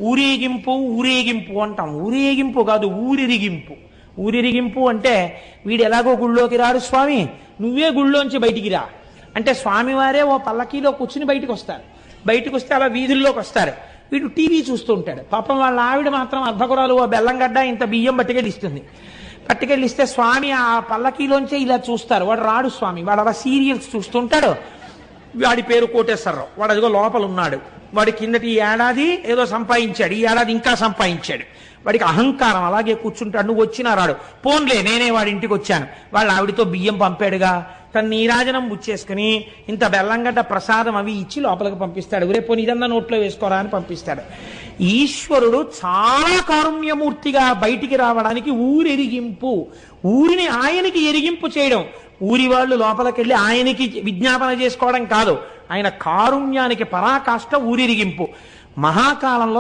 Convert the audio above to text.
ఊరేగింపు ఊరేగింపు అంటాం. ఊరేగింపు కాదు, ఊరిరిగింపు. ఊరిరిగింపు అంటే వీడు ఎలాగో గుళ్ళోకి రాడు స్వామి, నువ్వే గుళ్ళోంచి బయటికి రా అంటే స్వామివారే ఓ పల్లకీలో కూర్చుని బయటికి వస్తారు. బయటకు వస్తే అలా వీధుల్లోకి వస్తారు. వీడు టీవీ చూస్తూ ఉంటాడు. పాపం వాళ్ళ ఆవిడ మాత్రం అర్ధకురాలు ఓ బెల్లంగడ్డ ఇంత బియ్యం పట్టుకెళ్ళిస్తుంది. పట్టుకెళ్ళిస్తే స్వామి ఆ పల్లకీలోంచే ఇలా చూస్తారు. వాడు రాడు స్వామి, వాడు అలా సీరియల్స్ చూస్తుంటాడు. వాడి పేరు కోటేశ్వరరావు, వాడు అదిగో లోపల ఉన్నాడు. వాడి కిందటి ఏడాది ఏదో సంపాదించాడు, ఈ ఏడాది ఇంకా సంపాదించాడు. వాడికి అహంకారం, అలాగే కూర్చుంటాడు. నువ్వు వచ్చినా రాడు. పోన్లే నేనే వాడి ఇంటికి వచ్చాను, వాళ్ళ ఆవిడితో బియ్యం పంపాడుగా, తన నీరాజనం ముచ్చేసుకుని ఇంత బెల్లంగడ్డ ప్రసాదం అవి ఇచ్చి లోపలికి పంపిస్తాడు. రేపు ఇదన్నా నోట్లో వేసుకోరా అని పంపిస్తాడు. ఈశ్వరుడు చాలా కారుణ్యమూర్తిగా బయటికి రావడానికి ఊరెరిగింపు, ఊరిని ఆయనకి ఎరిగింపు చేయడం. ఊరి వాళ్ళు లోపలికి వెళ్ళి ఆయనకి విజ్ఞాపన చేసుకోవడం కాదు, ఆయన కారుణ్యానికి పరాకాష్ట ఊరిరిగింపు. మహాకాలంలో